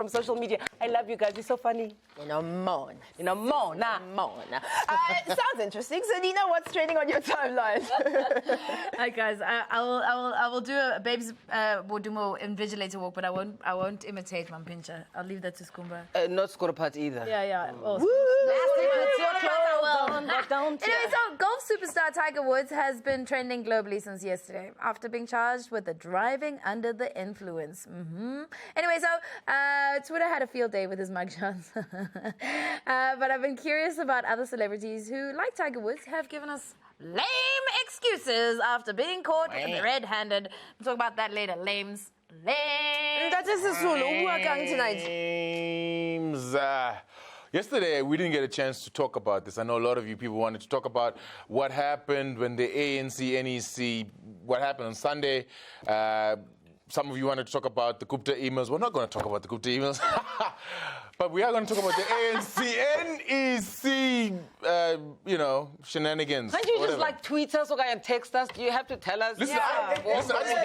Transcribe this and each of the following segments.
from social media. I love you guys. You're so funny. Mona. Sounds interesting. So, Nina, what's trending on your timeline? Hi guys, I will do a babes will do more invigilator walk, but I won't imitate Mampincha. I'll leave that to Skumba. Not Skorapati either. Yeah. Oh, Anyway, so golf superstar Tiger Woods has been trending globally since yesterday after being charged with driving under the influence. Anyway, so Twitter had a field day with his mugshots. But I've been curious about other celebrities who, like Tiger Woods, have given us lame excuses after being caught red-handed. We'll talk about that later. Lames. That is a Zulu. Who are going tonight? Yesterday, we didn't get a chance to talk about this. I know a lot of you people wanted to talk about what happened when the ANC, NEC, what happened on Sunday. Some of you wanted to talk about the Gupta emails. We're not going to talk about the Gupta emails. But we are going to talk about the ANC, NEC, shenanigans. Can't you just tweet us or text us? Do you have to tell us? Listen, I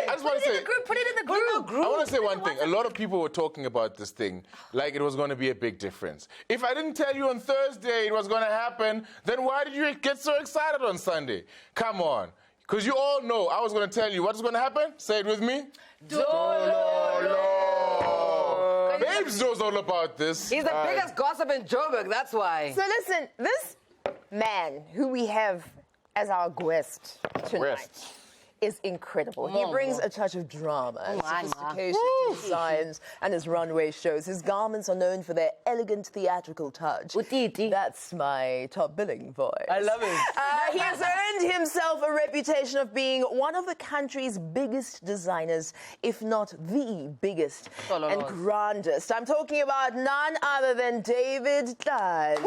just want to say... Put it in the group. I want to say one thing. A lot of people were talking about this thing like it was going to be a big difference. If I didn't tell you on Thursday it was going to happen, then why did you get so excited on Sunday? Come on. Because you all know I was going to tell you what's going to happen. Say it with me. Babes knows all about this. He's the biggest gossip in Joburg, that's why. So listen, this man who we have as our guest tonight is incredible. He brings a touch of drama and sophistication to his designs and his runway shows. His garments are known for their elegant theatrical touch. That's my top billing voice. I love it. He has earned himself a reputation of being one of the country's biggest designers, if not the biggest and grandest. I'm talking about none other than David Tlale.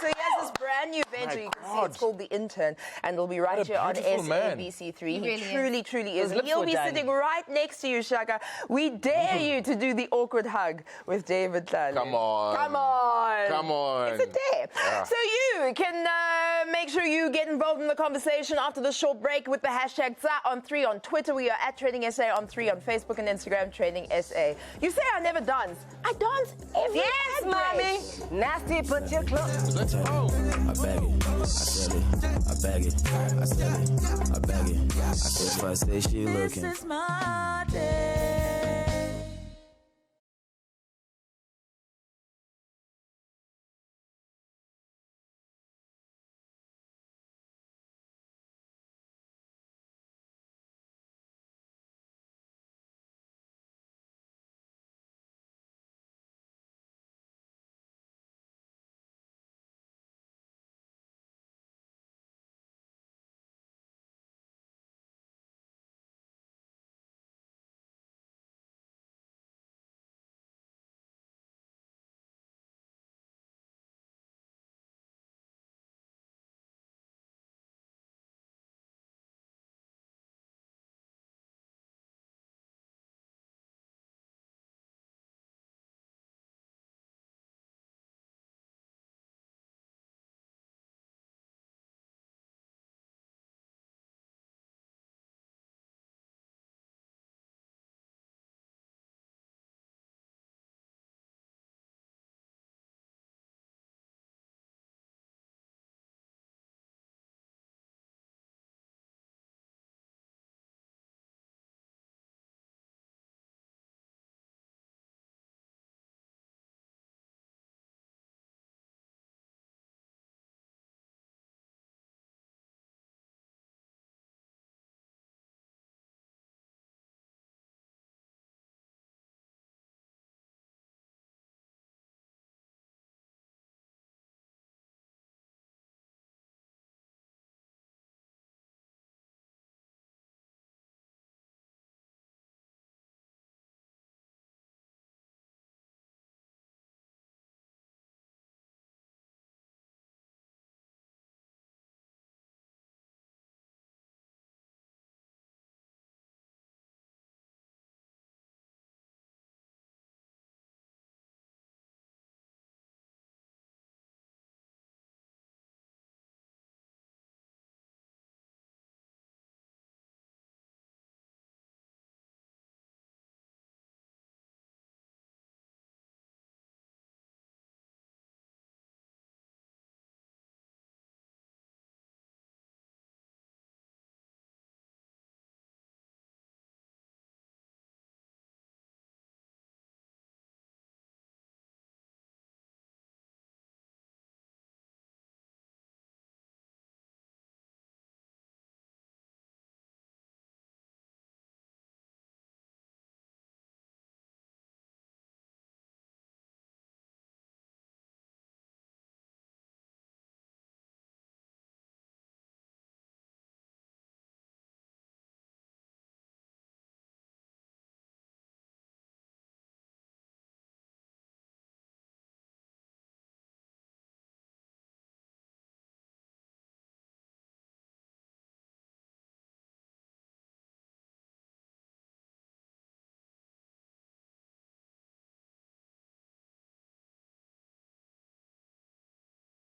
So he has this brand new venture. You can see it's called The Intern, and it'll be right here on SABC3. He truly is. And he'll be sitting right next to you, Shaka. We dare you to do the awkward hug with David Tlale. Come on. It's a dare. Yeah. So you can make sure you get involved in the conversation after the short break with the hashtag #TsaOn3 on Twitter. We are at TrendingSA on 3 on Facebook and Instagram, TrendingSA. You say I never dance. I dance every Yes, mommy. Nasty, put your clothes. Let's go. I bag it, I sell it, I bag it, I sell it, I bag it. I said if I say she looking. This is my day.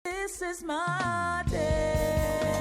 This is my day.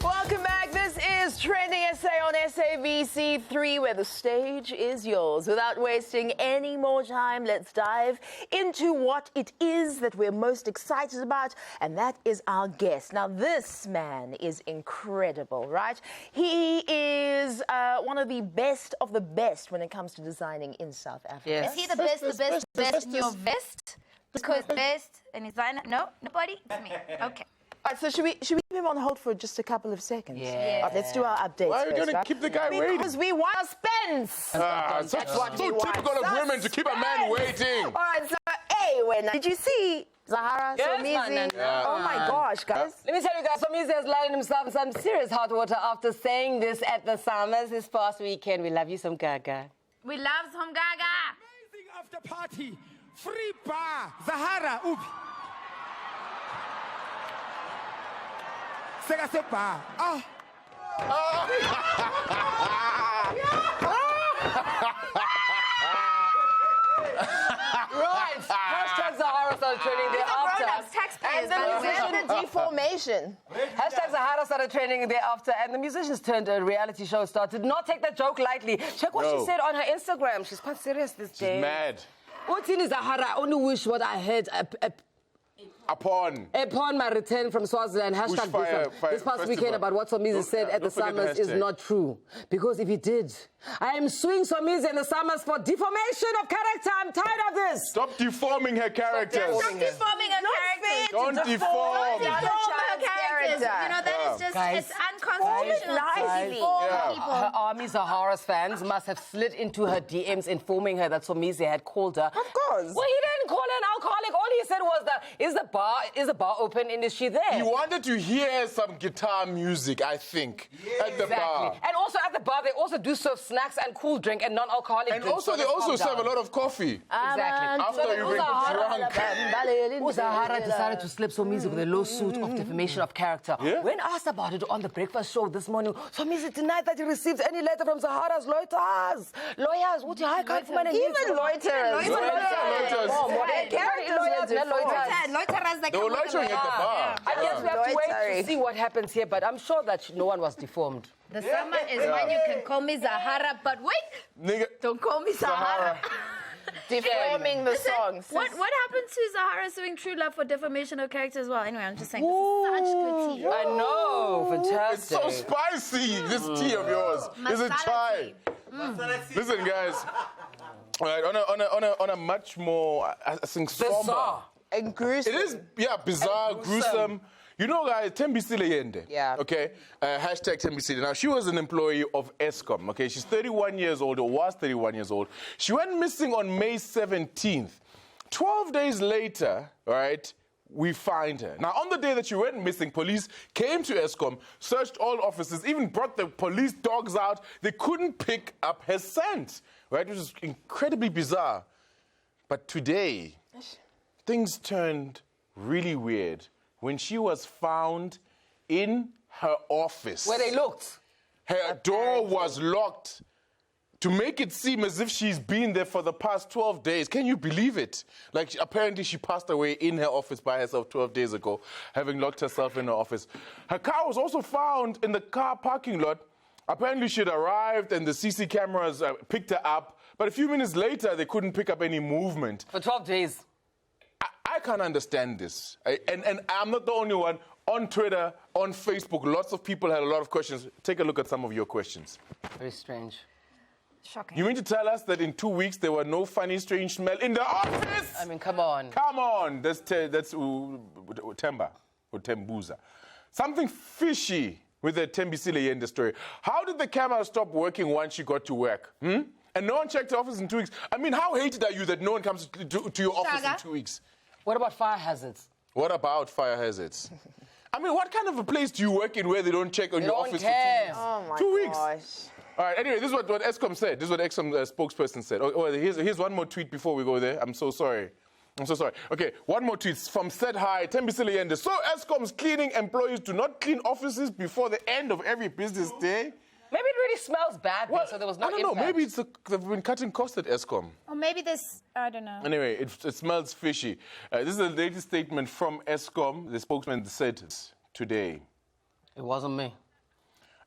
Welcome back. This is Trending SA on SABC3, where the stage is yours. Without wasting any more time, let's dive into what it is that we're most excited about, and that is our guest. Now, this man is incredible, right? He is one of the best when it comes to designing in South Africa. Yes. Is he the best in your vest? Because best and designer? No, nobody? It's me. Okay. All right, so should we keep him on hold for just a couple of seconds? Yeah. All right, let's do our updates. Why are you first, going to right? keep the guy waiting? Because we want suspense. Such what we so want. typical of women to keep a man waiting. All right, so anyway, now, did you see Zahara Yes, Somizi? man. Oh my gosh, guys. Let me tell you guys, Somizi has landed himself in some serious hot water after saying this at the Summers this past weekend. We love you some Gaga. We love some Gaga. Amazing after party, free bar, Zahara, upi. Sega se bar. Ah. Right. Hashtag Zahara started trending thereafter. Grown-ups, taxpayers, And the by the way. musician deformation. Hashtag Zahara started trending thereafter, and the musicians turned a reality show star. Did not take that joke lightly. Check what No. she said on her Instagram. She's quite serious this day. She's mad. Utini Zahara, I only wish what I had upon my return from Swaziland. Hashtag Bushfire this past Festival. weekend about what Somizi said at the don't forget the Summers is hashtag. not true. Because if he did, I am suing Somizi and the Summers for deformation of character. I'm tired of this. Stop deforming her characters. Stop deforming her characters. Don't deform. the other Deform her child's characters. character. You know, that is just, Guys. it's unconstitutional to Guys. deform Yeah. people. Her army Zahara's fans must have slid into her DMs informing her that Somizi had called her. Of course. Well, he didn't call her an alcoholic. All he said was that, is the bar open and is she there? He wanted to hear some guitar music, I think, at the bar. And also at the bar, they also do serve snacks and cool drink and non-alcoholic And drinks. also, so they just also calm serve a down. lot of coffee. Exactly. After you bring drunk. Zahara decided to slip Somizi with a lawsuit of defamation of character. Yeah? When asked about it on the breakfast show this morning, Somizi denied that he received any letter from Zahara's lawyers. Uthi, "Hi, can't find any Even news." loiterers. Even Loiterers. Their characters were Lawyers, not deformed. loiterers. Loiterers that They were come with loitering at the bar. I guess we have to wait to Loitering. see what happens here, but I'm sure that no one was deformed. The summer is when you can call me Zahara, but wait, Nigga, don't call me Zahara. Deforming the songs. What happened to Zahara suing True Love for defamation of character as well? Anyway, I'm just saying, this is such good tea. I know, it's fantastic. so spicy, this tea of yours. Is it Masala chai? tea. Listen, guys. All right, on a much more, I think, somber. Bizarre. And gruesome. It is, yeah, bizarre, gruesome. You know, guys, TrendingSA Leyende. Yeah. Okay. Hashtag TrendingSA. Now, she was an employee of Eskom. Okay. She's 31 years old, or was 31 years old. She went missing on May 17th. 12 days later, all right, we find her. Now, on the day that she went missing, police came to Eskom, searched all offices, even brought the police dogs out. They couldn't pick up her scent, right? Which is incredibly bizarre. But today, things turned really weird when she was found in her office. Where they looked. Her door was locked to make it seem as if she's been there for the past 12 days. Can you believe it? Like, apparently she passed away in her office by herself 12 days ago, having locked herself in her office. Her car was also found in the car parking lot. Apparently she'd arrived and the CC cameras picked her up. But a few minutes later, they couldn't pick up any movement. For 12 days. I can't understand this. And I'm not the only one. On Twitter, on Facebook, lots of people had a lot of questions. Take a look at some of your questions. Very strange. Shocking. You mean to tell us that in 2 weeks there were no funny, strange smell in the office? I mean, come on. Come on. That's Temba or Tembuza. Something fishy with the TrendingSA Leyende story. How did the camera stop working once she got to work? And no one checked the office in 2 weeks. I mean, how hated are you that no one comes to your office in 2 weeks? What about fire hazards? What about fire hazards? I mean, what kind of a place do you work in where they don't check on They your don't office care. Oh my 2 weeks? gosh. All right, anyway, this is what Eskom said. This is what Eskom spokesperson said. Here's one more tweet before we go there. I'm so sorry. I'm so sorry. Okay, one more tweet from Said High, TrendingSA. So Eskom's cleaning employees do not clean offices before the end of every business day? Maybe it really smells bad, Well, so there was no I don't know. impact. Maybe they've been cutting costs at Eskom. Or maybe this, I don't know. Anyway, it smells fishy. This is the latest statement from Eskom. The spokesman said today. It wasn't me.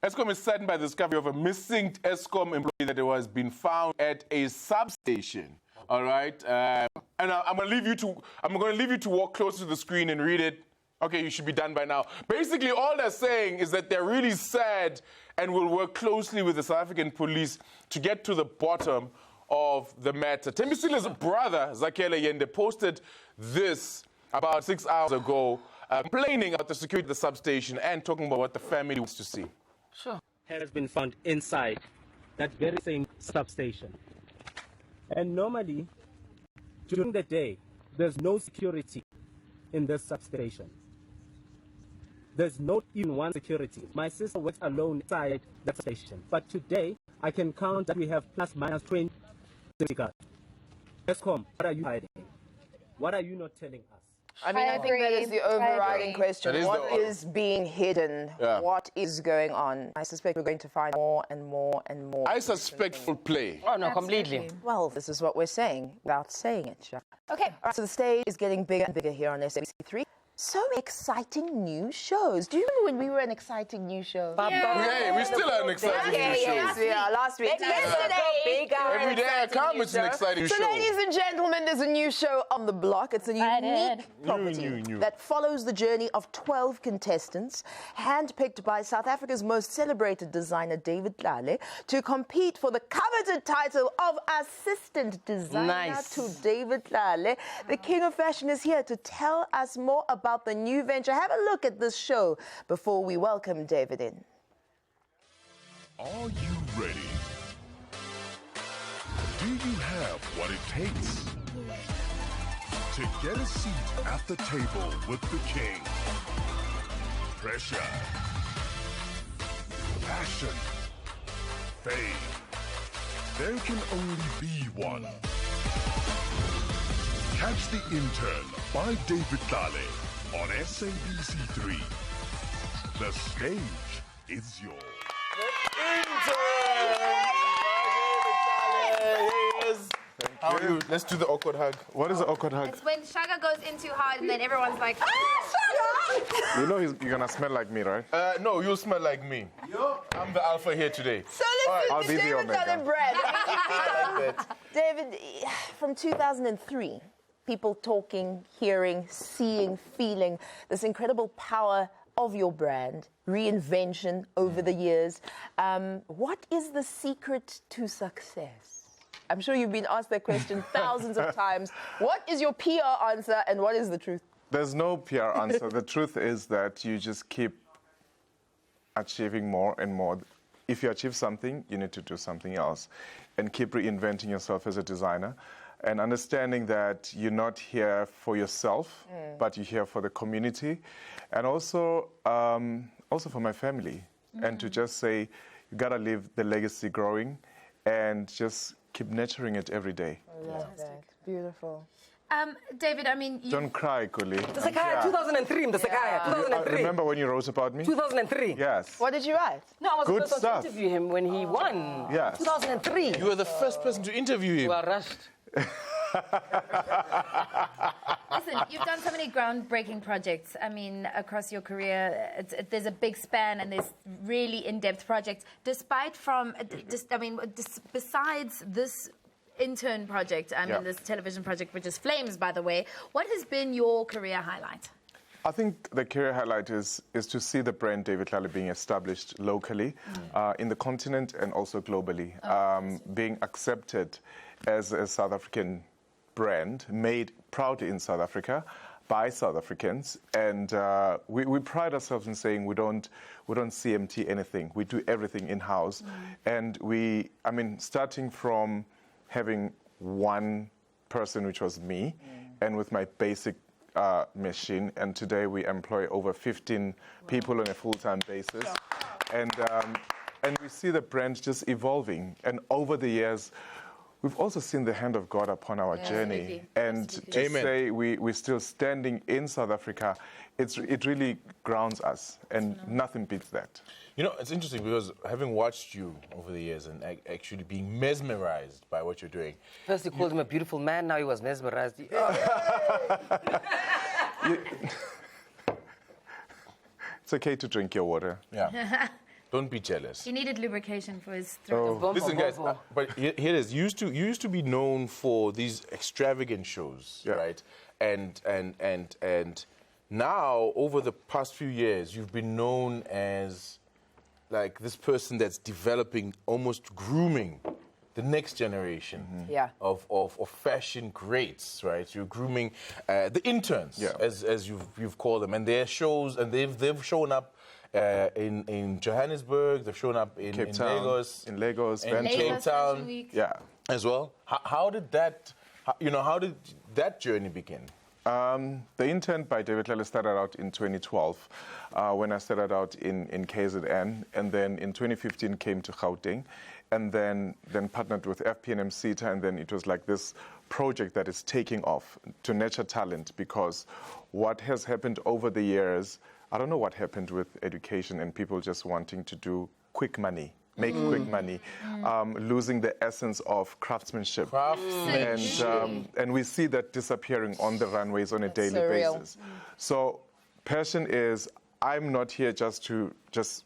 Eskom is saddened by the discovery of a missing Eskom employee that was been found at a substation. All right, and I'm going to leave you to walk closer to the screen and read it. Okay, you should be done by now. Basically, all they're saying is that they're really sad and will work closely with the South African police to get to the bottom of the matter. TrendingSA's brother, Zakele Yende, posted this about 6 hours ago, complaining about the security of the substation and talking about what the family wants to see. Sure. Has been found inside that very same substation. And normally, during the day, there's no security in this substation. There's not even one security. My sister works alone inside that station. But today, I can count that we have plus minus 20 security guards. Eskom, what are you hiding? What are you not telling us? I mean, I think that is the overriding question. What is being hidden? Yeah. What is going on? I suspect we're going to find more and more and more. I suspect full play. Oh, no, completely. Well, this is what we're saying without saying it, Shaka. Okay, all right, so the stage is getting bigger and bigger here on SABC3. So exciting new shows. Do you remember when we were an exciting new show? Yeah, we still are an exciting new show. Yes, we are. Last week. Yesterday. Every day I come, it's an exciting So, show. ladies and gentlemen, there's a new show on the block. It's a unique property that follows the journey of 12 contestants, handpicked by South Africa's most celebrated designer, David Tlale, to compete for the coveted title of Assistant Designer to David Tlale. The King of Fashion is here to tell us more about the new venture. Have a look at this show before we welcome David in. Are you ready? Do you have what it takes to get a seat at the table with the king? Pressure, passion, fame. There can only be one. Catch The Intern by David Tlale on SABC3. The stage is yours. How are you? Let's do the awkward hug. What is the awkward hug? It's when Shaka goes in too hard and then everyone's like, You know you're gonna smell like me, right? No, you smell like me. I'm the alpha here today. So listen, I'll be the David omega. and Brad. David, from 2003, people talking, hearing, seeing, feeling this incredible power of your brand, reinvention over the years. What is the secret to success? I'm sure you've been asked that question thousands of times. What is your PR answer and what is the truth? There's no PR answer. The truth is that you just keep achieving more and more. If you achieve something, you need to do something else and keep reinventing yourself as a designer and understanding that you're not here for yourself, but you're here for the community and also for my family. And to just say, you gotta leave the legacy growing and just keep nurturing it every day. I love that. Beautiful. David, I mean... Don't cry, Kuli. The Sekaya, 2003, the Sekaya, 2003. Remember when you wrote about me? 2003. Yes. What did you write? No, I was Good the first stuff. to interview him when he won. Yes. 2003. You were the first person to interview him. We were rushed. Listen, you've done so many groundbreaking projects. I mean, across your career, there's a big span and there's really in-depth projects. Besides this intern project, this television project, which is Flames, by the way, what has been your career highlight? I think the career highlight is to see the brand David Tlale being established locally, in the continent and also globally, being accepted as a South African brand, made proudly in South Africa by South Africans. And we pride ourselves in saying we don't CMT anything. We do everything in-house. And starting from having one person, which was me, and with my basic machine, and today we employ over 15 people on a full-time basis. And we see the brand just evolving. And over the years, we've also seen the hand of God upon our journey. And to say we're still standing in South Africa, it really grounds us, and nothing beats that. You know, it's interesting because having watched you over the years and actually being mesmerized by what you're doing. First, you called him a beautiful man, now he was mesmerized. It's okay to drink your water. Yeah. Don't be jealous. He needed lubrication for his throat. Listen, guys, but here it is. You used to be known for these extravagant shows, right? And now, over the past few years, you've been known as like this person that's developing, almost grooming the next generation of fashion greats, right? You're grooming the interns, as you've called them, and their shows, and they've shown up in Johannesburg, they've shown up in Lagos, in Lagos, in Cape Town, as well. How did that journey begin? The Intern by David Tlale started out in 2012 when I started out in KZN, and then in 2015 came to Gauteng, and then partnered with FPNM CETA, and then it was like this project that is taking off to nurture talent, because what has happened over the years, I don't know what happened with education and people just wanting to do quick money. Make quick money, losing the essence of craftsmanship. And we see that disappearing on the runways on a daily basis. So passion is, I'm not here just to just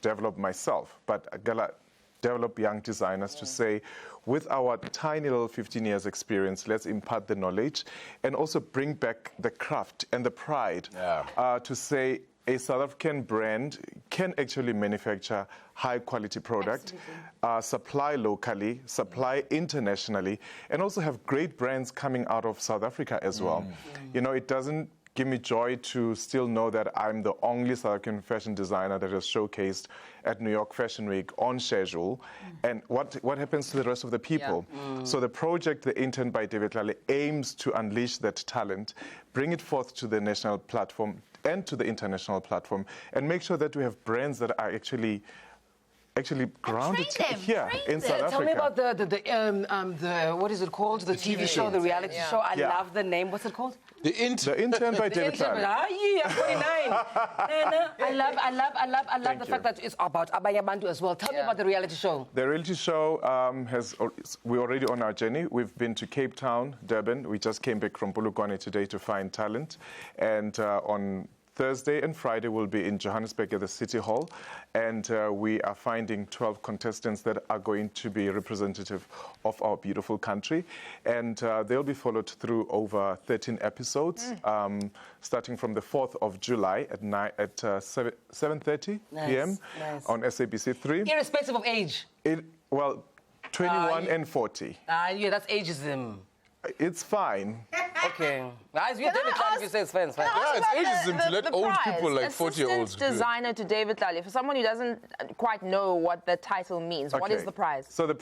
develop myself, but I gotta develop young designers to say, with our tiny little 15 years experience, let's impart the knowledge and also bring back the craft and the pride to say, a South African brand can actually manufacture high-quality product, supply locally, supply internationally, and also have great brands coming out of South Africa as well. You know, it doesn't give me joy to still know that I'm the only South African fashion designer that is showcased at New York Fashion Week on schedule. And what happens to the rest of the people? So the project, The Intern by David Tlale, aims to unleash that talent, bring it forth to the national platform and to the international platform, and make sure that we have brands that are actually grounded here in South Africa. Tell me about the what is it called? The TV show, the reality show. I love the name. What's it called? The Intern by David Tlale. I'm 49. I love the fact that it's about Abanye Bantu as well. Tell me about the reality show. The reality show we're already on our journey. We've been to Cape Town, Durban. We just came back from Polokwane today to find talent. And on Thursday and Friday we'll be in Johannesburg at the City Hall, and we are finding 12 contestants that are going to be representative of our beautiful country, and they'll be followed through over 13 episodes, starting from the 4th of July at 7:30 p.m. on SABC3. Irrespective of age? 21 and 40. Yeah, that's ageism. It's fine. Okay. Guys, you're David Tlale, you say it's fine. It's fine. Yeah, it's ageism to let old people like 40-year-olds do it. Designer to David Tlale. For someone who doesn't quite know what the title means, what is the prize? So the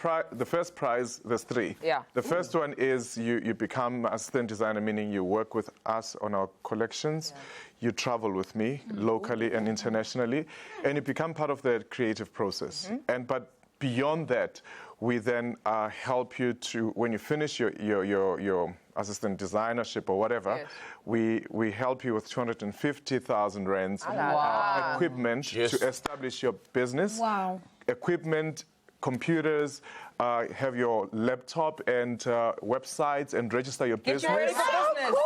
first prize, there's 3. Yeah. The first one is you become assistant designer, meaning you work with us on our collections. You travel with me locally and internationally, and you become part of the creative process. But beyond that, we then help you to, when you finish your assistant designership or whatever, we help you with 250,000 rands equipment to establish your business. Wow. Equipment, computers, have your laptop and websites, and register your business. Get your business.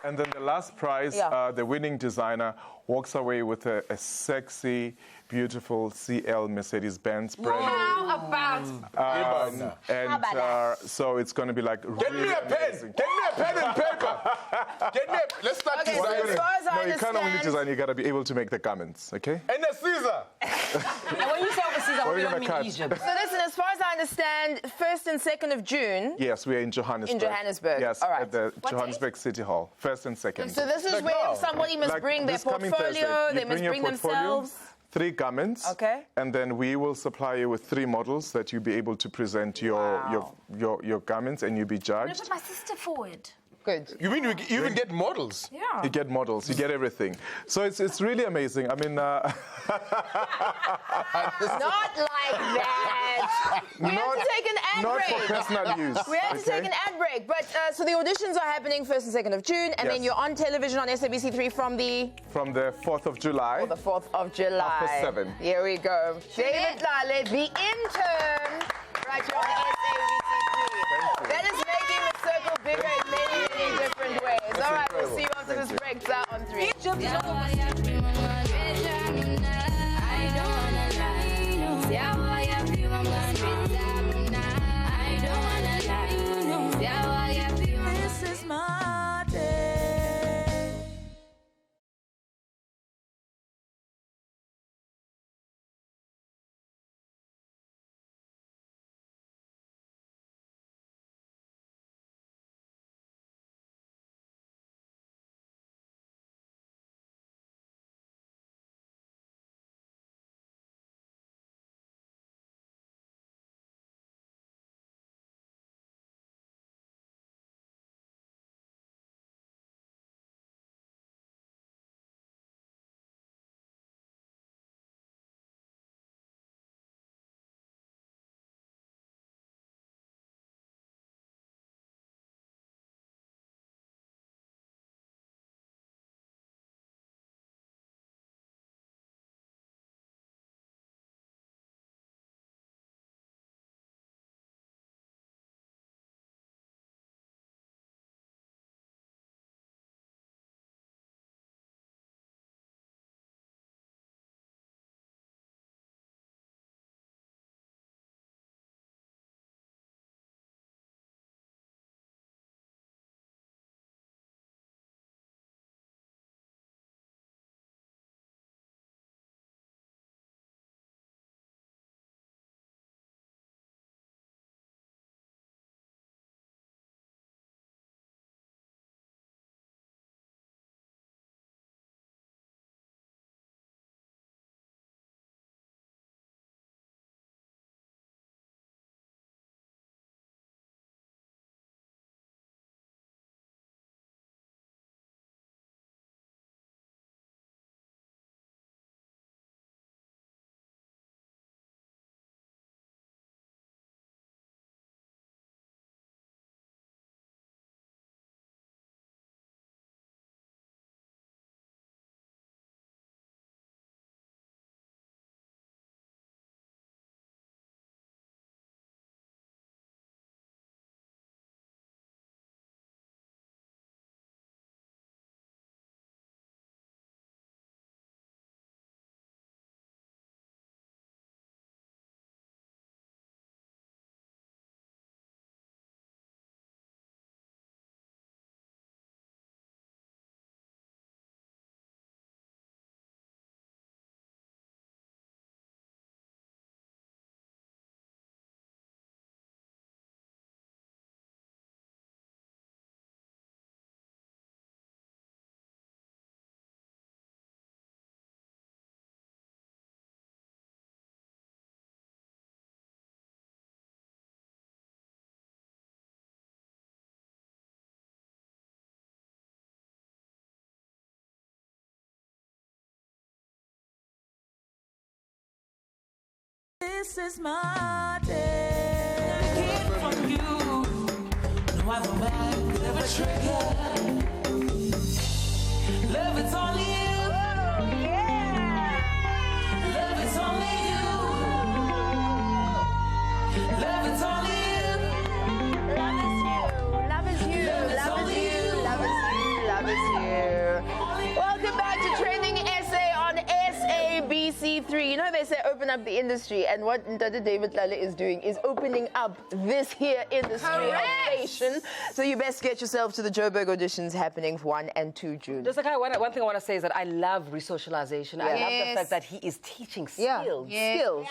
And then the last prize, the winning designer walks away with a sexy, beautiful CL Mercedes-Benz brand. How about so it's going to be like Get me a pen! amazing. Get me a pen and paper! Let's start designing. So as far as I No, you can't only understand, design, you got to be able to make the garments, okay? And a Caesar! And when you say overseas, I What are you don't gonna mean cut? Egypt. So listen, as far as I understand, 1st and 2nd of June. Yes, we are in Johannesburg. In Johannesburg, Yes, all right. at the Johannesburg City Hall, 1st and 2nd. So this is where somebody must bring their this coming portfolio, Thursday, they you must your bring portfolio, themselves. 3 garments. Okay. And then we will supply you with 3 models that you'll be able to present your garments, and you'll be I'm gonna judged. put my sister forward. Good. You mean you even get models? Yeah. You get models, you get everything. So it's really amazing. I mean, Not like that. we have to take an ad Not break. for personal use. We have to take an ad break. But so the auditions are happening 1st and 2nd of June, and then you're on television on SABC3 from the 4th of July. the 4th of July. After 7. Here we go. David Tlale, the intern, right here on SABC3. That is making the circle bigger in many, many different ways. All right, we'll see you after this break. It's out on 3. This is my day. This is my day. Get from you. No other man could ever trigger. Love, it's only you. Oh, yeah. Love, it's only you. Love, it's only you. Love is you. Love is you. Love is you. Love is you. Welcome back to Trending SA on SABC3. You know they say open up the industry, and what David Tlale is doing is opening up this here industry of station. So you best get yourself to the Joburg auditions happening 1 and 2 June. Just like one thing I want to say is that I love resocialization. Yeah. I love the fact that he is teaching skills. Skills.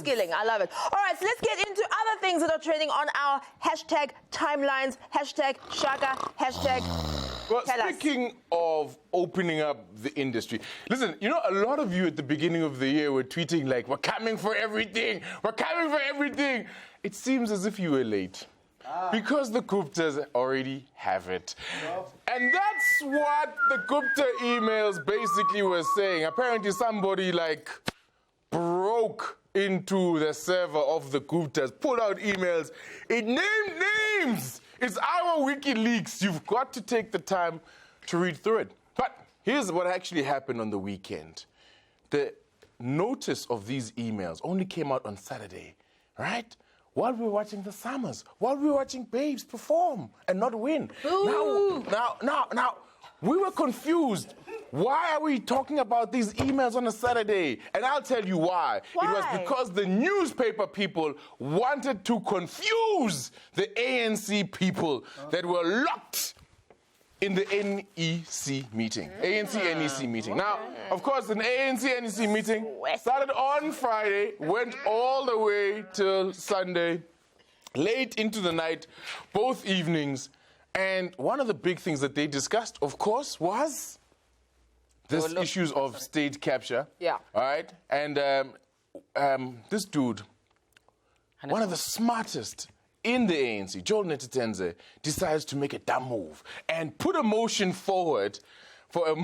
Skilling. I love it. All right, so let's get into other things that are trending on our hashtag timelines, hashtag Shaka, hashtag Well, Tell us. speaking of opening up the industry, listen, you know, a lot of you at the beginning of the year were tweeting like, we're coming for everything, we're coming for everything. It seems as if you were late. Because the Guptas already have it. And that's what the Gupta emails basically were saying. Apparently somebody like broke broke into the server of the Guptas, pulled out emails. It named names. It's our WikiLeaks. You've got to take the time to read through it. But here's what actually happened on the weekend. The notice of these emails only came out on Saturday, right? While we were watching the Summers, while we were watching Babes perform and not win. Now, we were confused. Why are we talking about these emails on a Saturday? And I'll tell you why. It was because the newspaper people wanted to confuse the ANC people that were locked in the NEC meeting. ANC-NEC meeting. Now, of course, an ANC-NEC meeting started on Friday, went all the way till Sunday, late into the night, both evenings. And one of the big things that they discussed, of course, was this issues of state capture. Yeah. All right? And this dude, one of the smartest in the ANC, Joel Netitenze, decides to make a dumb move and put a motion forward for a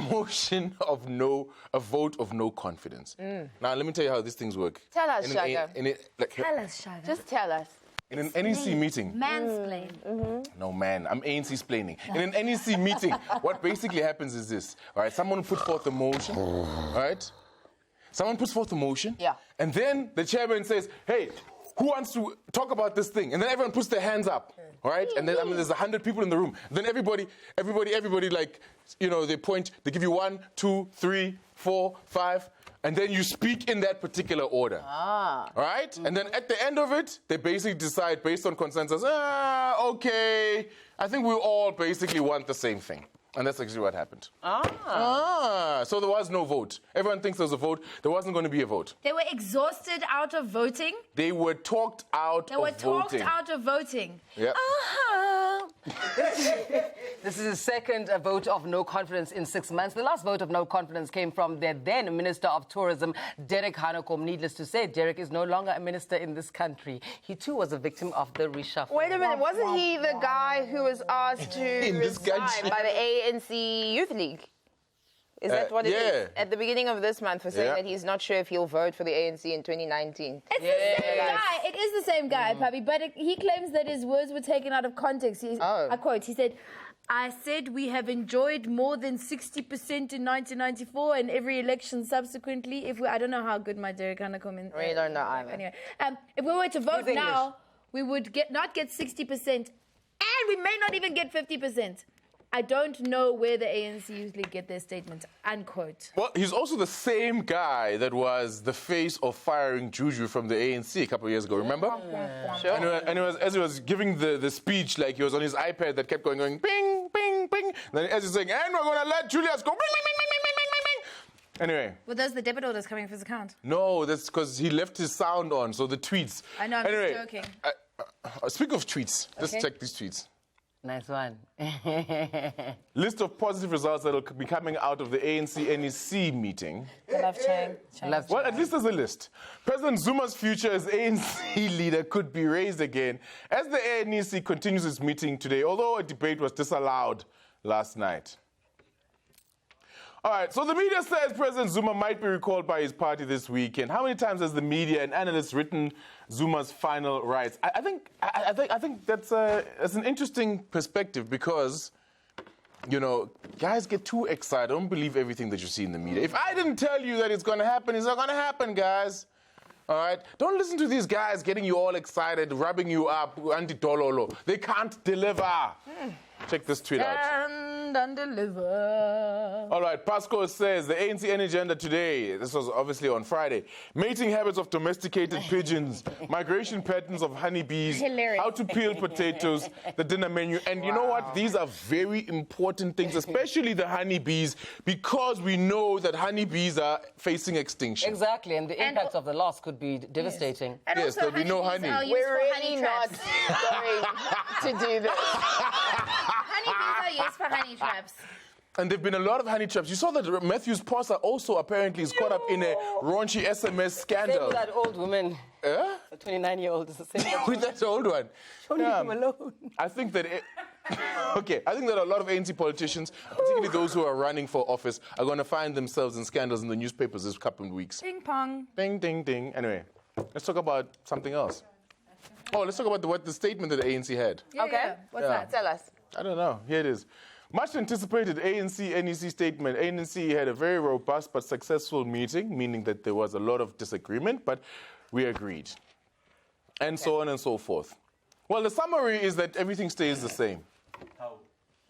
vote of no confidence. Now, let me tell you how these things work. Tell us, Shaka. Tell us, Shaka. Just tell us. In an NEC meeting. Mansplain. No, man, I'm ANC-splaining. In an NEC meeting, what basically happens is this, all right? Someone put forth a motion, all right? Someone puts forth a motion, and then the chairman says, hey, who wants to talk about this thing? And then everyone puts their hands up, all right? And then, there's 100 people in the room. And then everybody, like, you know, they point, they give you 1, 2, 3, 4, 5, and then you speak in that particular order. All right? And then at the end of it, they basically decide based on consensus, okay, I think we all basically want the same thing. And that's actually what happened. So there was no vote. Everyone thinks there was a vote. There wasn't going to be a vote. They were exhausted out of voting. They were talked out of voting. They were talked out of voting. Yep. This is the second vote of no confidence in 6 months. The last vote of no confidence came from their then Minister of Tourism, Derek Hanekom. Needless to say, Derek is no longer a minister in this country. He too was a victim of the reshuffle. Wait a minute, wasn't he the guy who was asked to resign by the ANC Youth League? Is that what it is? At the beginning of this month, for saying that he's not sure if he'll vote for the ANC in 2019. It's the same guy. It is the same guy, Papi, but he claims that his words were taken out of context. I quote, he said, I said we have enjoyed more than 60% in 1994 and every election subsequently. I don't know how good my Derek Hanekom is. We don't know either. Anyway, if we were to vote now, we would not get 60%, and we may not even get 50%. I don't know where the ANC usually get their statements, unquote. Well, he's also the same guy that was the face of firing Juju from the ANC a couple of years ago, remember? Sure. And as he was giving the speech, like he was on his iPad that kept going, ping, ping, ping. Then as he's saying, and we're going to let Julius go, ping, ping, ping, ping, ping, ping, ping. Anyway. Were those the debit orders coming from his account? No, that's because he left his sound on, so the tweets. I know, I'm just joking. Speak of tweets, let's check these tweets. Nice one. List of positive results that will be coming out of the ANC-NEC meeting. I love Chang. Well, at least there's a list. President Zuma's future as ANC leader could be raised again as the ANC continues its meeting today, although a debate was disallowed last night. All right, so the media says President Zuma might be recalled by his party this weekend. How many times has the media and analysts written Zuma's final rites? I think that's an interesting perspective because, you know, guys get too excited. Don't believe everything that you see in the media. If I didn't tell you that it's going to happen, it's not going to happen, guys. All right? Don't listen to these guys getting you all excited, rubbing you up, anti-dololo. They can't deliver. Check this tweet out. Stand and deliver. All right, Pasco says the ANC agenda today, this was obviously on Friday, mating habits of domesticated pigeons, migration patterns of honeybees, how to peel potatoes, the dinner menu. And you know what? These are very important things, especially the honeybees, because we know that honeybees are facing extinction. Exactly, and the impacts of the loss could be devastating. Yes, there'll be no honey. We're really not going to do this. Honeybees are used for honey traps. And there've been a lot of honey traps. You saw that Matthew's Posa also apparently is caught up in a raunchy SMS scandal. Same with that old woman. The 29-year-old is the same. With that old one. Don't leave him alone. I think that Okay, I think that a lot of ANC politicians, particularly those who are running for office, are going to find themselves in scandals in the newspapers this couple of weeks. Ping pong. Ding, ding, ding. Anyway, let's talk about something else. Oh, let's talk about what the statement that the ANC had. Yeah. What's that? Tell us. I don't know. Here it is. Much anticipated ANC-NEC statement. ANC had a very robust but successful meeting, meaning that there was a lot of disagreement, but we agreed. And so on and so forth. Well, the summary is that everything stays the same. How?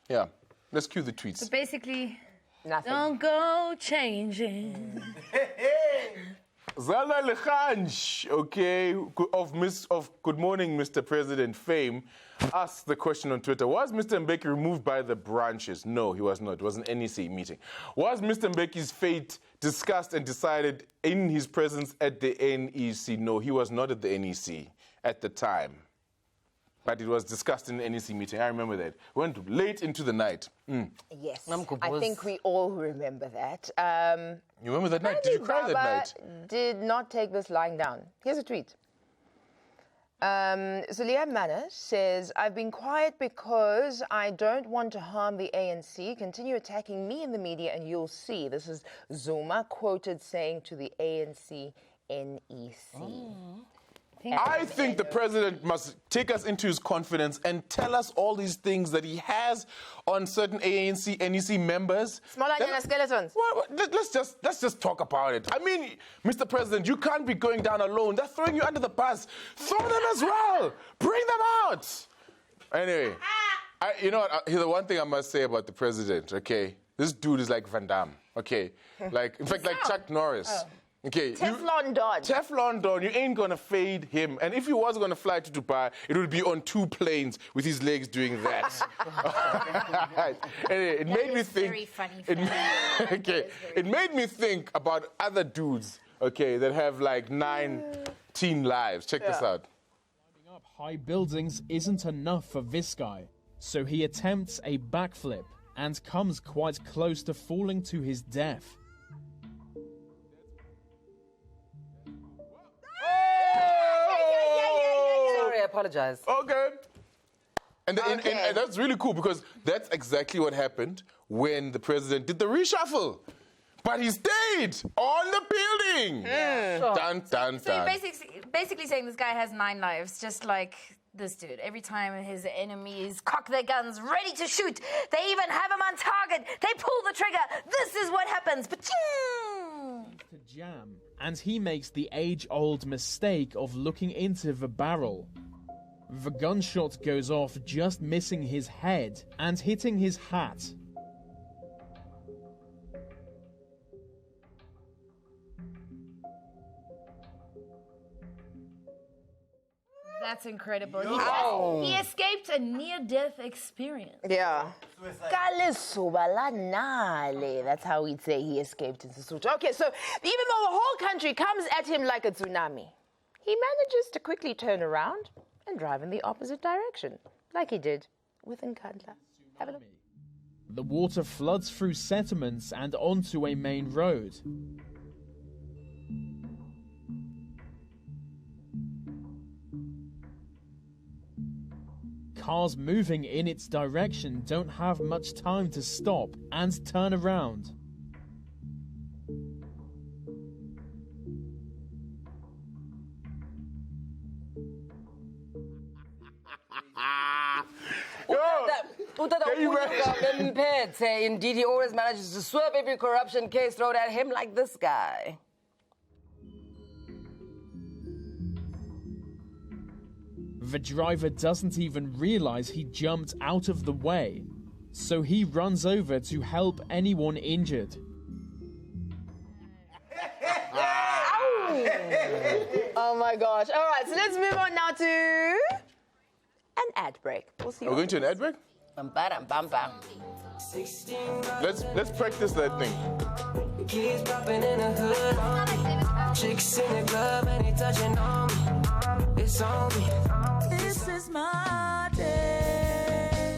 Yeah. Let's cue the tweets. But basically, Nothing. don't go changing. Zala Lekhanj, okay, of Good Morning, Mr. President fame, asked the question on Twitter, was Mr. Mbeki removed by the branches? No, he was not. It was an NEC meeting. Was Mr. Mbeki's fate discussed and decided in his presence at the NEC? No, he was not at the NEC at the time. But it was discussed in the NEC meeting. I remember that. Went late into the night. Yes, I think we all remember that. You remember that night? Did you cry that night? Did not take this lying down. Here's a tweet. So Liam Manor says, I've been quiet because I don't want to harm the ANC. Continue attacking me in the media and you'll see. This is Zuma quoted saying to the ANC NEC. I think the president must take us into his confidence and tell us all these things that he has on certain ANC, NEC members. Smaller than skeletons. Well, let's just talk about it. I mean, Mr. President, you can't be going down alone. They're throwing you under the bus. Throw them as well. Bring them out. Anyway, you know what? Here's the one thing I must say about the president, okay? This dude is like Van Damme, okay? Like, in fact, like Chuck Norris. Okay, Teflon Don. Teflon Don, you ain't gonna fade him. And if he was gonna fly to Dubai, it would be on 2 planes with his legs doing that. Anyway, it made me think. Very funny. It made me think about other dudes, okay, that have like 9 teen lives. Check this out. Climbing up high buildings isn't enough for this guy, so he attempts a backflip and comes quite close to falling to his death. Sorry, I apologize. Okay. And that's really cool because that's exactly what happened when the president did the reshuffle. But he stayed on the building. Sure. Dun, dun, So dun. you're basically saying this guy has 9 lives, just like this dude. Every time his enemies cock their guns, ready to shoot, they even have him on target. They pull the trigger. This is what happens. To jam, and he makes the age-old mistake of looking into the barrel. The gunshot goes off, just missing his head and hitting his hat. That's incredible. He escaped a near-death experience. Yeah. That's how we'd say he escaped in Sesotho. Okay, so even though the whole country comes at him like a tsunami, he manages to quickly turn around and drive in the opposite direction, like he did with Nkandla. Have a look. The water floods through settlements and onto a main road. Cars moving in its direction don't have much time to stop and turn around. Indeed, he always manages to swerve every corruption case thrown at him like this guy. The driver doesn't even realize he jumped out of the way, so he runs over to help anyone injured. Oh my gosh. All right, so let's move on now to an ad break. We'll see. We're going to an ad break? Bam, bam, bam, bam. Let's practice that thing. Kids popping in the hood. Chicks in the club and they touching on me. It's on me. This is my day.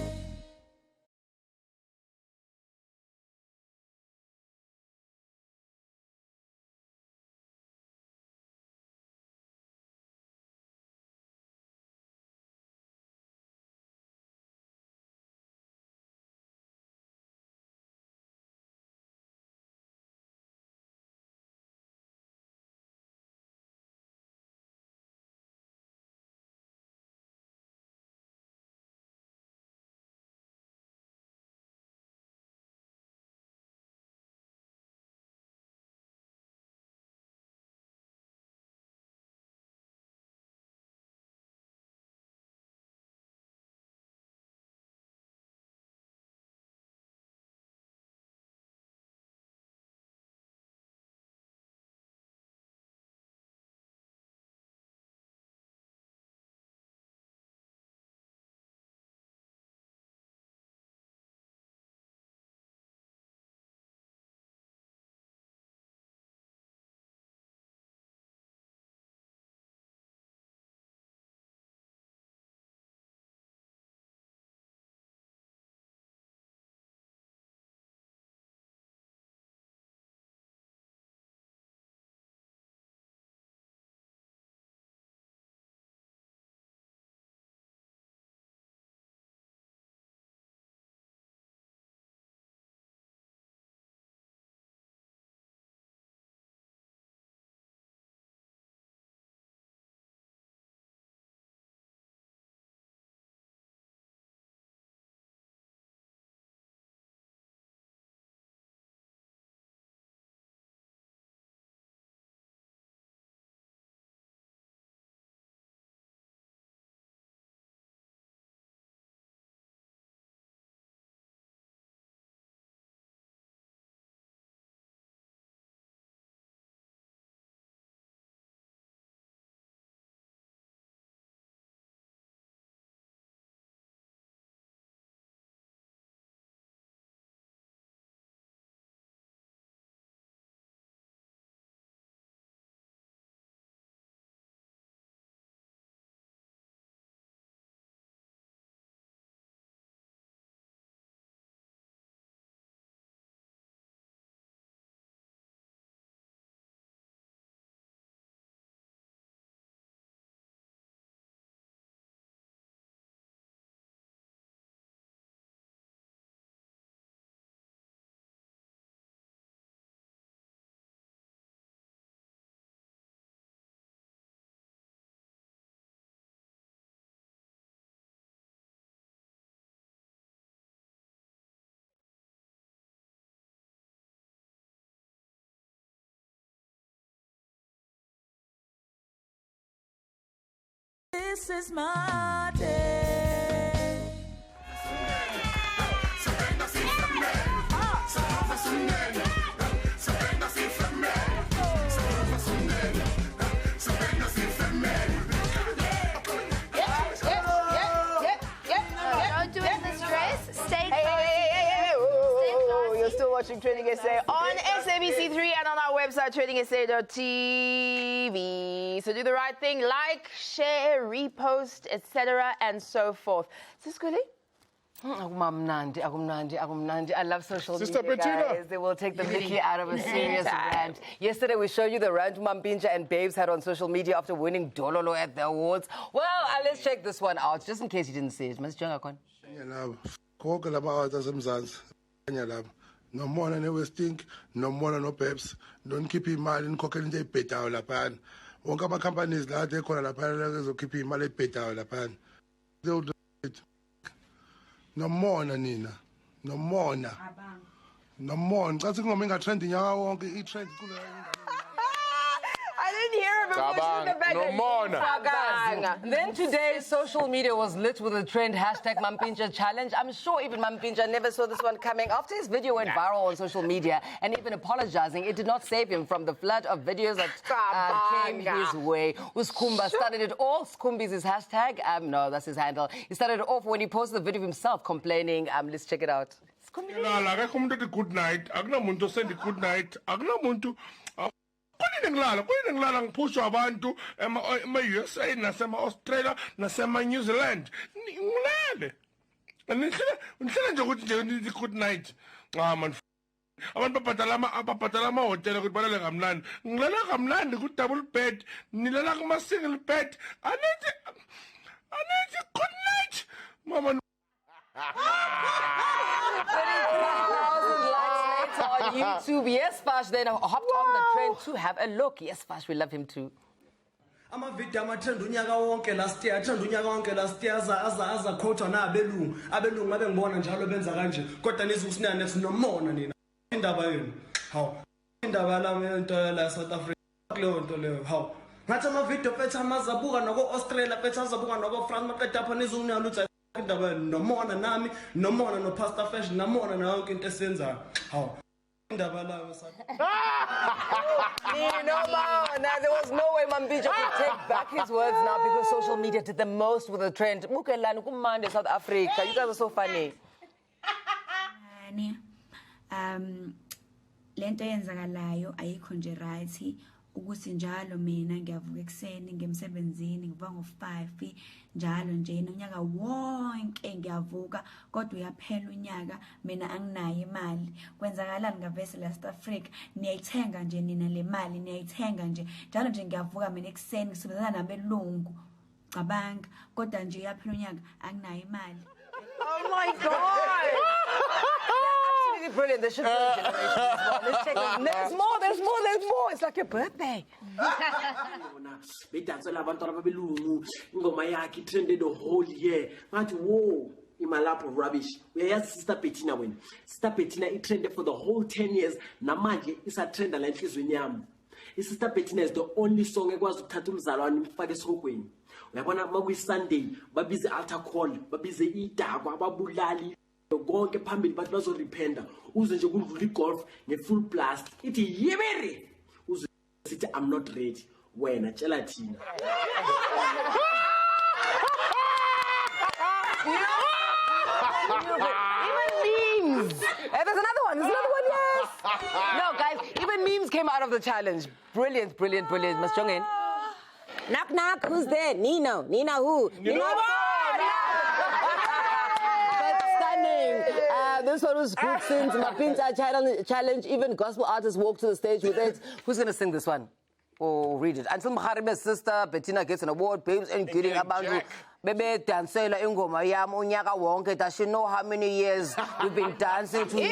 This is my day. Don't do it in the stress. Stay You're still watching Trending SA on SABC3 and on our website, TrendingSA.tv. So do the right thing, like, share, repost, etc. and so forth. Siskuli? I love social Sister media, Bettina. guys. They will take the mickey out of a serious rant. Yesterday, we showed you the rant Mampinja and Babes had on social media after winning Dololo at the awards. Well, let's check this one out, just in case you didn't see it. Ms. Jungakon. No more than we stink, no more than no peps. Don't keep him mal in cooking the peta or la pan. One couple companies that they call la pan, so keep him mal peta or la pan. They'll do it. No more, Nina. No more. No more. That's going to make a trend in your own. Trend. I didn't hear him. No more. Then today, social media was lit with the trend hashtag Mampinja challenge. I'm sure even Mampinja never saw this one coming. After his video went viral on social media and even apologizing, it did not save him from the flood of videos that came his way. Uskumba started it all. Skumbi is his hashtag. No, that's his handle. He started it off when he posted the video of himself complaining. Let's check it out. Good night. Agnamuntu send good night. Agnamuntu. Kuninglala ngiphusha abantu ema-USA nasema-Australia nasema-New Zealand ngilale nihlele nje ukuthi nje good night man abantu babhadala amahotela ukuthi balale kamnandi ngilala kamnandi ku-double bed nilala kuma-single bed anithi good night mama. 30,000 likes later on YouTube. Yes, Fash then hopped on the trend to have a look. Yes, Fash, we love him too. Amavideo amathanda unyaka wonke last year aza quote na abelungu ngabe ngibona njalo benza kanje kodwa nizukusinana nethi nomona nina indaba yenu hawu indaba lami la South Africa kuleyo nto leyo hawu ngathi amavideo phethe amazabuka nako-Australia phethe azabuka nako-France maqeda apha nizunginalutha indaba yenu nomona nami nomona no-Pastor Fresh namona nayo yonke into esiyenzayo hawu indaba layo There was no way Mampinja could take back his words now because social media did the most with the trend. Mukelani kumande South Africa. You guys are so funny. Lento yenzakalayo ayikho nje right ukuthi njalo mina ngiyavuka ekseni ngemsebenzini ngivuka ngo5 njalo nje nonyaka wonke ngiyavuka kodwa uyaphela unyaka mina anginayo imali kwenzakalani ngavese la South Africa niyayithenga nje nina le mali niyayithenga nje njalo nje ngiyavuka mina ekseni ngisebenzana nabelungu cabanga kodwa nje uyaphela unyaka anginayo imali. Oh my God. Brilliant. There should be a generation as well. Let's check it. There's more. It's like your birthday. Bedansela abantu ababelungu ingoma yakhe trended the whole year. Ngathi whoa, imalapho rubbish. Uyayazi Sister Bettina wena. Sister Bettina trended for the whole 10 years. Namanje isa trenda la enhlizweni yami. Sister Bettina is the only song ekwazi ukuthatha umzalwane imfake esihogweni. Uyabona makuyi Sunday babize altar call, babize idakwa ababulali konke phambili bathi bazorependa uze nje kudlula igolf ngefull blast ithi yebere uze sithi I'm not ready wena tshela thina. Even memes. There's another one, yes. No, guys, even memes came out of the challenge. Brilliant. Ms. Jongin. Knock, who's there? Nino who? Nino. This one was good since Mampinja challenge. Even gospel artists walk to the stage with it. Who's going to sing this one? Or read it? Until Maharime's sister Bettina gets an award, Babes and Kidding about you. Bebe dancela ingoma yam unyaka wonke. Does she know how many years we've been dancing to But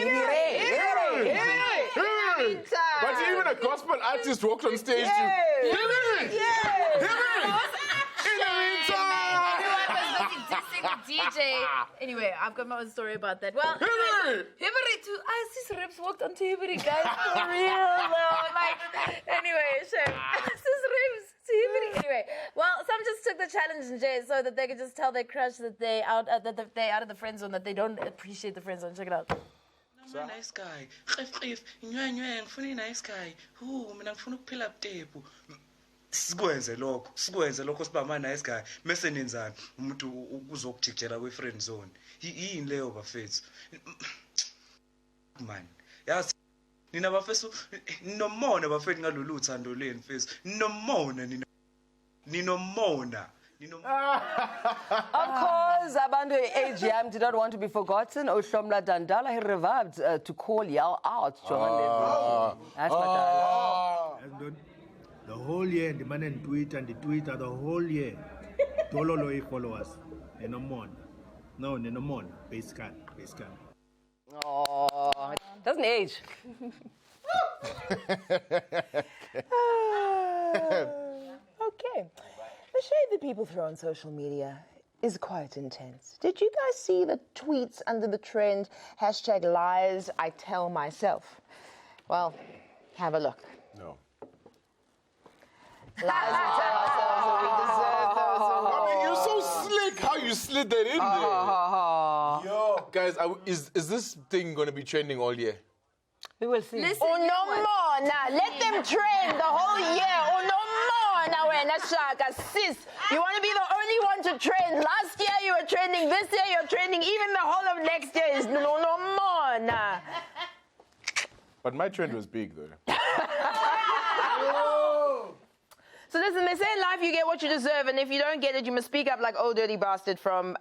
even a gospel artist walked on stage DJ. Anyway, I've got my own story about that. Well, Hibari too. I see Rips walked onto Hibari, guys. For real, though. Like, anyway, Chef. Sis Rips. Anyway, well, some just took the challenge, Jay, so that they could just tell their crush that they're out of the friend zone, that they don't appreciate the friend zone. Check it out. I'm a nice guy. Ngifuna nice guy. Mina ngifuna ukuphila butepu. Sikwenze lokho siba ama nice guy. Mase nenzani umuntu uzokujikjela kwe friend zone. Yini leyo bafethu? Man. Yazi nina bafethu ninomona bafethu ngalolu uthando leni mfethu. Ninomona nina. Ninomona. Of course, abantu AGM did not want to be forgotten. Oshomla Dandala, he revived to call y'all out. That's the whole year, the man and Twitter the whole year. Tololo followers. No more. Basically. Oh, doesn't age. Okay. The shade that people throw on social media is quite intense. Did you guys see the tweets under the trend, #lies I tell myself? Well, have a look. No. Lies we tell ourselves that we deserve those awards. I mean, you're so slick how you slid that in there. Yo, guys, is this thing going to be trending all year? We will see. Listen, oh, no more now. Let them trend the whole year. Oh, no more now. Shaka, sis, you want to be the only one to trend. Last year you were trending. This year you're trending. Even the whole of next year is no more now. But my trend was big, though. So listen, they say in life you get what you deserve, and if you don't get it, you must speak up like Old Dirty Bastard from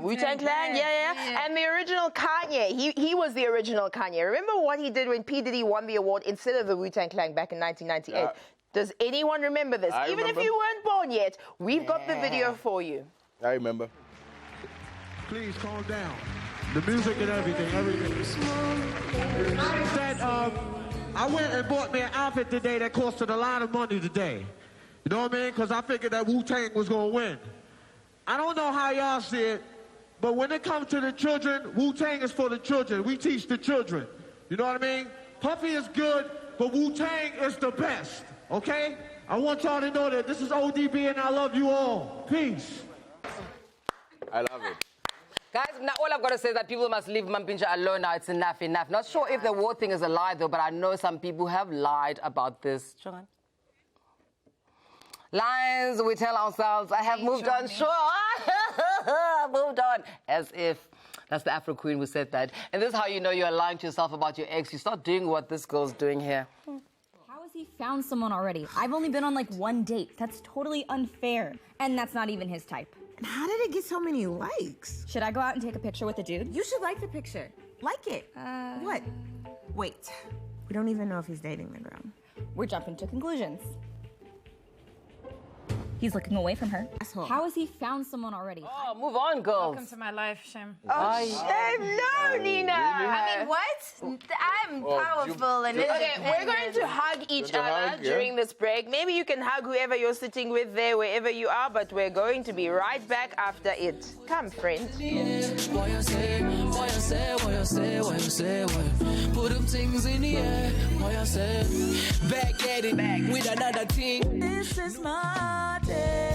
Wu-Tang Clan. Yeah. And the original Kanye, he was the original Kanye. Remember what he did when P. Diddy won the award instead of the Wu-Tang Clan back in 1998? Does anyone remember this? I Even remember. if you weren't born yet, we've got the video for you. I remember. Please calm down. The music and everything. I went and bought me an outfit today that costed a lot of money today. You know what I mean? Because I figured that Wu-Tang was going to win. I don't know how y'all see it, but when it comes to the children, Wu-Tang is for the children. We teach the children. You know what I mean? Puffy is good, but Wu-Tang is the best. Okay? I want y'all to know that this is ODB and I love you all. Peace. I love it. Guys, now all I've got to say is that people must leave Mampinja alone now. It's enough. Not sure if the war thing is a lie, though, but I know some people have lied about this. John? Lies we tell ourselves. I have moved on. Sure. Moved on. As if. That's the Afro Queen who said that. And this is how you know you're lying to yourself about your ex. You start doing what this girl's doing here. How has he found someone already? I've only been on like one date. That's totally unfair. And that's not even his type. How did it get so many likes? Should I go out and take a picture with the dude? You should like the picture. Like it. What? Wait. We don't even know if he's dating the girl. We're jumping to conclusions. He's looking away from her. Asshole. How has he found someone already? Oh, move on, girls. Welcome to my life, Shem. Oh, Shem, no, Nina. I mean, what? I'm powerful and Okay, we're going to hug each other during this break. Maybe you can hug whoever you're sitting with there, wherever you are, but we're going to be right back after it. Come, friend. Put them things in the air. Back at it, back with another thing. This is my day.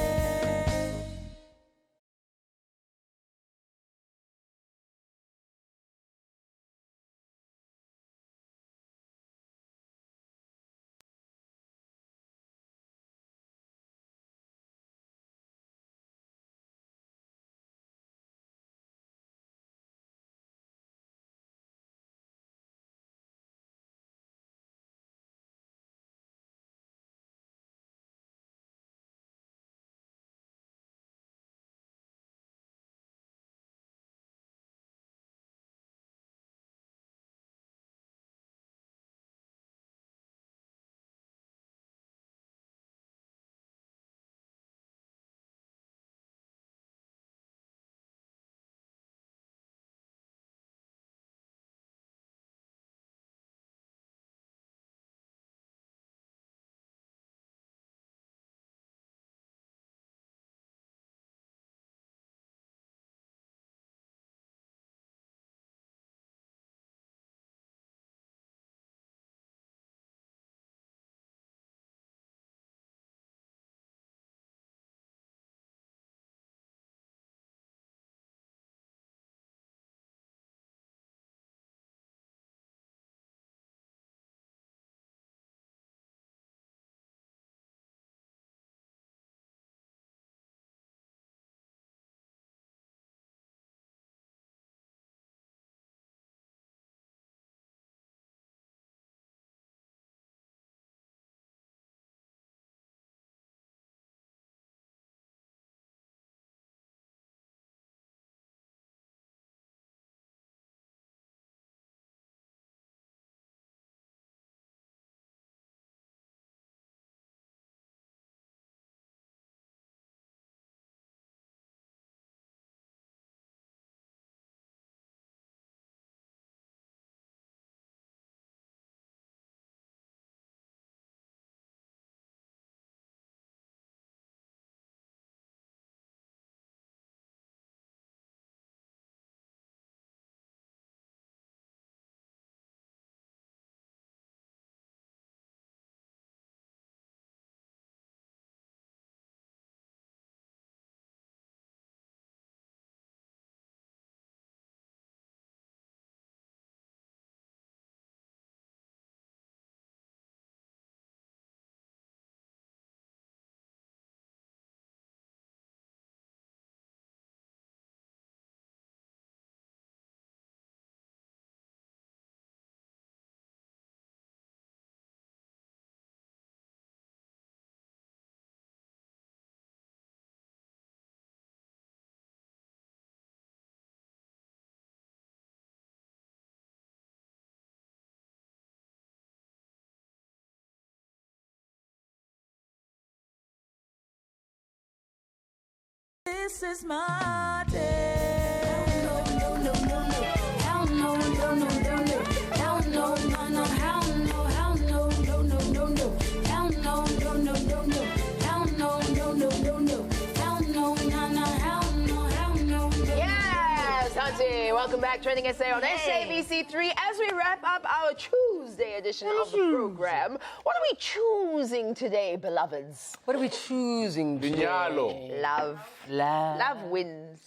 This is my day. No, no, no, no, no. Hell no, no, no, no, no. Hell no, no, no, hell no, hell no, no, no, no, no. Hell no, no, no, no, no. Hell no, no, no, no, no. Hell no, no, no, hell no, hell no, no. Yes, Hunty. Welcome back, Trending SA on SABC3. As we wrap up our Tuesday edition of the program, what are we choosing today, beloveds? What are we choosing today? Love. Love wins.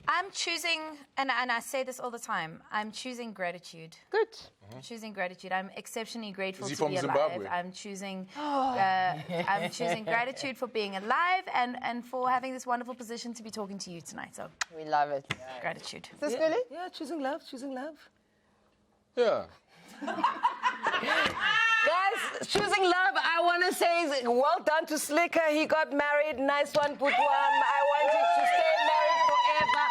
I'm choosing, and I say this all the time, I'm choosing gratitude. Good. I'm choosing gratitude. I'm exceptionally grateful Is he to from be alive. Zimbabwe? I'm choosing gratitude for being alive and for having this wonderful position to be talking to you tonight. So we love it. Gratitude. Is this Billy? Yeah, choosing love, choosing love. Yeah. Guys, choosing love, I want to say well done to Slicker. He got married. Nice one, Putwam. I want you to stay married forever.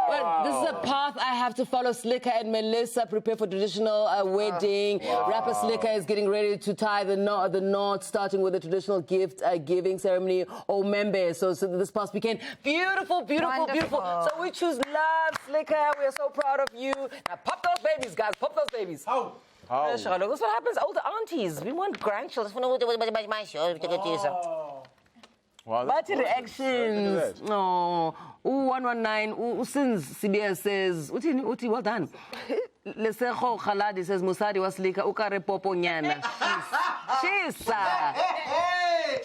Well, this is a path I have to follow. Slicker and Melissa prepare for traditional wedding. Rapper Slicker is getting ready to tie the knot, starting with the traditional gift giving ceremony, Omembe. So this past weekend, beautiful, beautiful, Wonderful. beautiful. So we choose love, Slicker. We are so proud of you. Now pop those babies, guys. Pop those babies. How? That's what happens. Older aunties. We want grandchildren. Wow, But reactions. No. 119. Since CBS says, Uti, well done. Lesejo Khaladi says, Musadi was lika ukare popo nyana.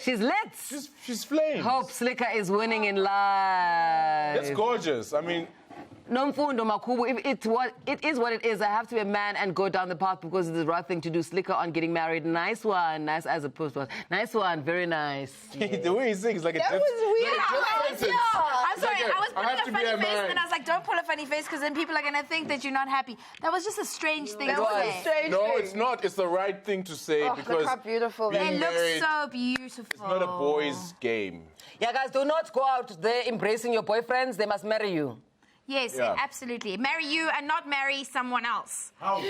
She's lit. She's flames. Hope Slicker is winning in life. That's gorgeous. I mean, Nomfundo Makubu, if it is what it is, I have to be a man and go down the path because it's the right thing to do. Slicker on getting married. Nice one. Nice as opposed to nice one. Very nice. the way he sings, like that was weird. I'm sorry, I was putting a funny face and then I was like, don't pull a funny face because then people are going to think that you're not happy. That was just a strange thing to say. No, it's not. It's the right thing to say because look how beautiful they being look married, so beautiful. it's not a boys' game. Yeah, guys, do not go out there embracing your boyfriends. They must marry you. Yes, absolutely. Marry you and not marry someone else. How?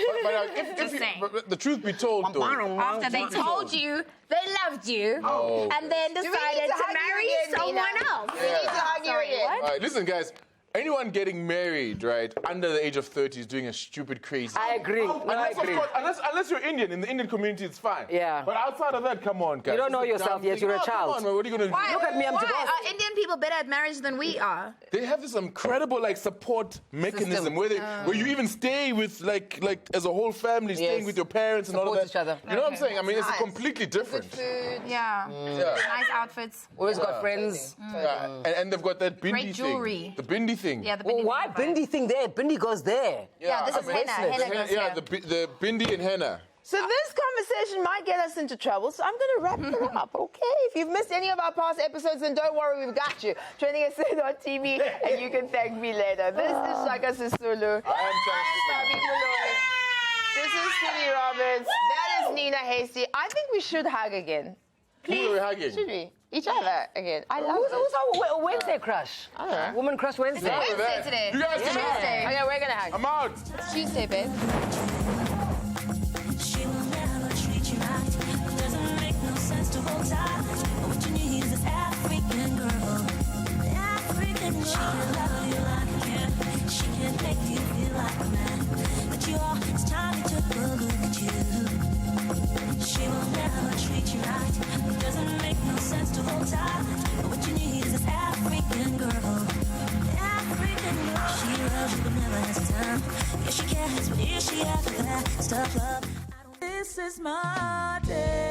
But the truth be told, though. After they told you they loved you and then decided to marry someone else. We need to hug you again. All right, listen, guys. Anyone getting married, right, under the age of 30 is doing a stupid, crazy I agree. Unless you're Indian. In the Indian community, it's fine. Yeah. But outside of that, come on, guys. You don't know It's a yourself dumb yet. thing. You're a No, child. Come on, man. What are you going to do? Look at me. I'm Why divorced. are Indian people better at marriage than we are? They have this incredible support mechanism where you even stay with like as a whole family, staying with your parents and all of that. Each other. You know what I'm saying? I mean, it's completely different. Food, yeah. Nice outfits. Always got friends. Yeah. And they've got that bindi Great jewelry. thing. The bindi thing. Yeah, the Well, bindi why thing. bindi thing there? Bindi goes there. Yeah, this is henna. Henna goes here. The bindi and henna. So this conversation might get us into trouble, so I'm going to wrap it up, okay? If you've missed any of our past episodes, then don't worry, we've got you. TrendingSA.tv, and you can thank me later. This is Shaka Sisulu. I am Fabi Malone. This is Cindy Roberts. That is Nina Hasty. I think we should hug again. Who are we hugging? Should we? Each other again. I love Who's our Wednesday crush? I don't know. Woman crush Wednesday. It's Wednesday today. You guys can Tuesday. Okay, we're going to hug. I'm out. It's Tuesday, babe. She will never treat you right. Doesn't make no sense to hold tight. What you need is this African girl. African girl. She can love you like a can. She can make you feel like a man. But it's time to take a look at you. She will never treat you right. Doesn't make no sense to hold tight. What you need is this African girl. African girl. She loves you but never has time. Yeah, she cares, but is she after that? Stuff love. This is my day.